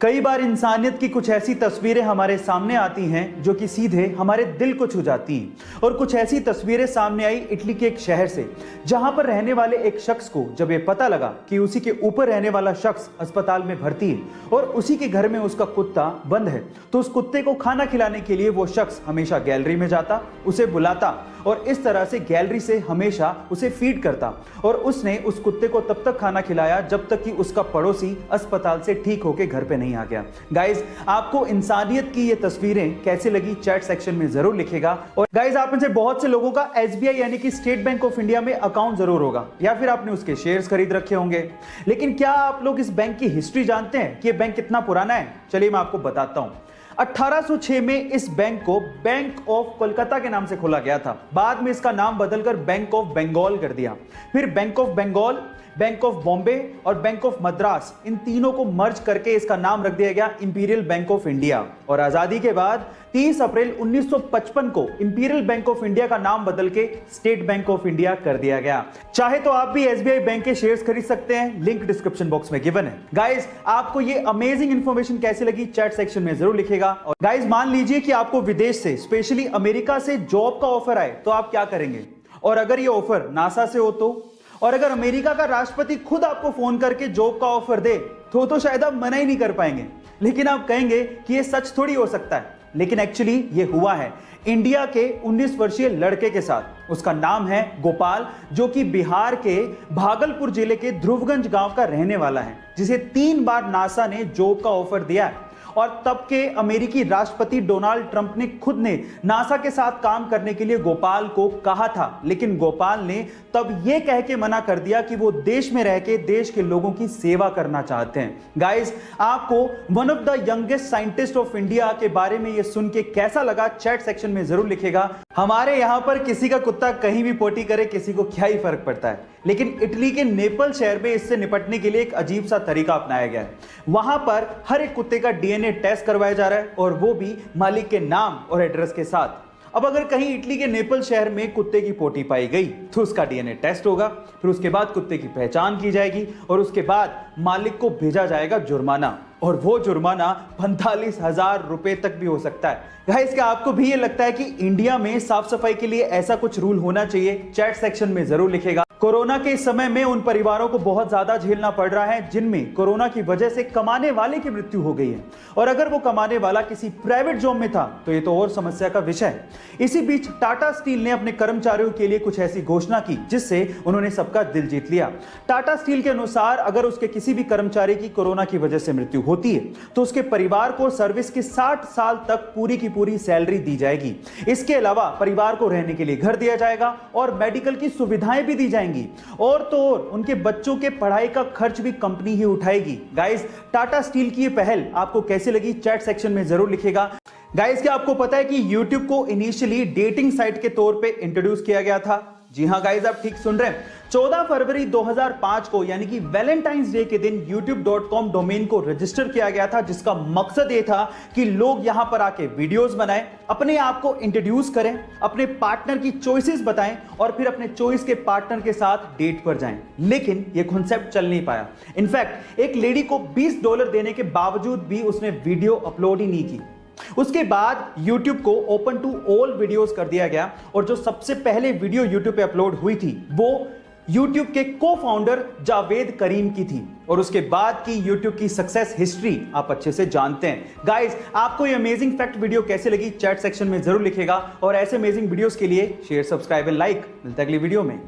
कई बार इंसानियत की कुछ ऐसी तस्वीरें हमारे सामने आती हैं जो कि सीधे हमारे दिल को छू जाती हैं। और कुछ ऐसी तस्वीरें सामने आई इटली के एक शहर से, जहां पर रहने वाले एक शख्स को जब ये पता लगा कि उसी के ऊपर रहने वाला शख्स अस्पताल में भर्ती है और उसी के घर में उसका कुत्ता बंद है, तो उस कुत्ते को खाना खिलाने के लिए वो शख्स हमेशा गैलरी में जाता, उसे बुलाता और इस तरह से गैलरी से हमेशा उसे फीड करता। और उसने उस कुत्ते को तब तक खाना खिलाया जब तक कि उसका पड़ोसी अस्पताल से ठीक होकर घर पे नहीं आ गया। गाइज, आपको इंसानियत की ये तस्वीरें कैसे लगी चैट सेक्शन में जरूर लिखेगा। और गाइज, आप में से बहुत से लोगों का SBI यानी कि स्टेट बैंक ऑफ इंडिया में अकाउंट जरूर होगा या फिर आपने उसके शेयर्स खरीद रखे होंगे। लेकिन क्या आप लोग इस बैंक की हिस्ट्री जानते हैं कि ये बैंक कितना पुराना है? चलिए मैं आपको बताता हूं। 1806 में इस बैंक को बैंक ऑफ कोलकाता के नाम से खोला गया था। बाद में इसका नाम बदलकर बैंक ऑफ बंगाल कर दिया। फिर bank of Bengal, bank of Bombay और बैंक ऑफ मद्रास, इन तीनों को मर्ज करके इसका नाम रख दिया गया इंपीरियल बैंक ऑफ इंडिया। और आजादी के बाद 30 अप्रैल 1955 को इंपीरियल बैंक ऑफ इंडिया का नाम बदल के स्टेट बैंक ऑफ इंडिया कर दिया गया। चाहे तो आप भी SBI बैंक के शेयर्स खरीद सकते हैं, लिंक डिस्क्रिप्शन बॉक्स में गिवन है। गाइस, आपको ये अमेजिंग इंफॉर्मेशन कैसी लगी चैट सेक्शन में जरूर लिखेगा। और गाइस, मान लीजिए कि आपको विदेश से, स्पेशली अमेरिका से जॉब का ऑफर आए, तो आप क्या करेंगे? और अगर ये ऑफर नासा से हो तो? और अगर अमेरिका का राष्ट्रपति खुद आपको फोन करके जॉब का ऑफर दे तो शायद आप मना ही नहीं कर पाएंगे। लेकिन आप कहेंगे कि ये सच थोड़ी हो सकता है, लेकिन एक्चुअली ये हुआ है इंडिया के 19 वर्षीय लड़के के साथ। उसका नाम है गोपाल, जो कि बिहार के भागलपुर जिले के ध्रुवगंज गांव का रहने वाला है, जिसे 3 बार नासा ने जॉब का ऑफर दिया है। और तब के अमेरिकी राष्ट्रपति डोनाल्ड ट्रंप ने खुद ने नासा के साथ काम करने के लिए गोपाल को कहा था, लेकिन गोपाल ने तब यह कह के मना कर दिया कि वो देश में रह के देश के लोगों की सेवा करना चाहते हैं। गाइस, आपको one of the youngest scientist of India के बारे में ये सुन के कैसा लगा चैट सेक्शन में जरूर लिखेगा। हमारे यहां पर किसी का कुत्ता कहीं भी पोटी करे, किसी को क्या ही फर्क पड़ता है, लेकिन इटली के नेपल शहर में इससे निपटने के लिए एक अजीब सा तरीका अपनाया गया है। वहां पर हर एक कुत्ते का DNA टेस्ट करवाया जा रहा है, और वो भी मालिक के नाम और एड्रेस के साथ। अब अगर कहीं इटली के नेपल शहर में कुत्ते की पोटी पाई गई तो उसका DNA टेस्ट होगा, फिर उसके बाद कुत्ते की पहचान की जाएगी और उसके बाद मालिक को भेजा जाएगा जुर्माना, और वो जुर्माना 45,000 रुपए तक भी हो सकता है। गाइस, क्या आपको भी ये लगता है कि इंडिया में साफ सफाई के लिए ऐसा कुछ रूल होना चाहिए? चैट सेक्शन में जरूर लिखेगा। कोरोना के समय में उन परिवारों को बहुत ज्यादा झेलना पड़ रहा है जिनमें कोरोना की वजह से कमाने वाले की मृत्यु हो गई है, और अगर वो कमाने वाला किसी प्राइवेट जॉब में था तो ये तो और समस्या का विषय है। इसी बीच टाटा स्टील ने अपने कर्मचारियों के लिए कुछ ऐसी घोषणा की जिससे उन्होंने सबका दिल जीत लिया। टाटा स्टील के अनुसार अगर उसके किसी भी कर्मचारी की कोरोना की वजह से मृत्यु होती है तो उसके परिवार को सर्विस के 60 साल तक पूरी की पूरी सैलरी दी जाएगी। इसके अलावा परिवार को रहने के लिए घर दिया जाएगा और मेडिकल की सुविधाएं भी दी जाएंगी, और तो और उनके बच्चों के पढ़ाई का खर्च भी कंपनी ही उठाएगी। गाइस, टाटा स्टील की ये पहल आपको कैसी लगी चैट सेक्शन में जरूर लिखेगा। गाइस, क्या आपको पता है कि YouTube को इनिशियली डेटिंग साइट के तौर पे इंट्रोड्यूस किया गया था? जी हां गाइस, आप ठीक सुन रहे हैं। 14 फरवरी 2005 को यानी कि वैलेंटाइंस डे के दिन youtube.com डोमेन को रजिस्टर किया गया था, जिसका मकसद ये था कि लोग यहां पर आके वीडियोस बनाएं, अपने आप को इंट्रोड्यूस करें, अपने पार्टनर की चॉइसेस बताएं और फिर अपने चॉइस के पार्टनर के साथ डेट पर जाएं। लेकिन ये कॉन्सेप्ट चल नहीं पाया। इनफैक्ट एक लेडी को $20 देने के बावजूद भी उसने वीडियो अपलोड ही नहीं की। उसके बाद YouTube को ओपन टू ऑल वीडियोस कर दिया गया, और जो सबसे पहले वीडियो YouTube पे अपलोड हुई थी वो YouTube के को-फाउंडर जावेद करीम की थी। और उसके बाद की YouTube की सक्सेस हिस्ट्री आप अच्छे से जानते हैं। गाइस, आपको ये अमेजिंग फैक्ट वीडियो कैसे लगी चैट सेक्शन में जरूर लिखेगा, और ऐसे अमेजिंग वीडियोस के लिए शेयर, सब्सक्राइब एंड लाइक। मिलता है अगली वीडियो में।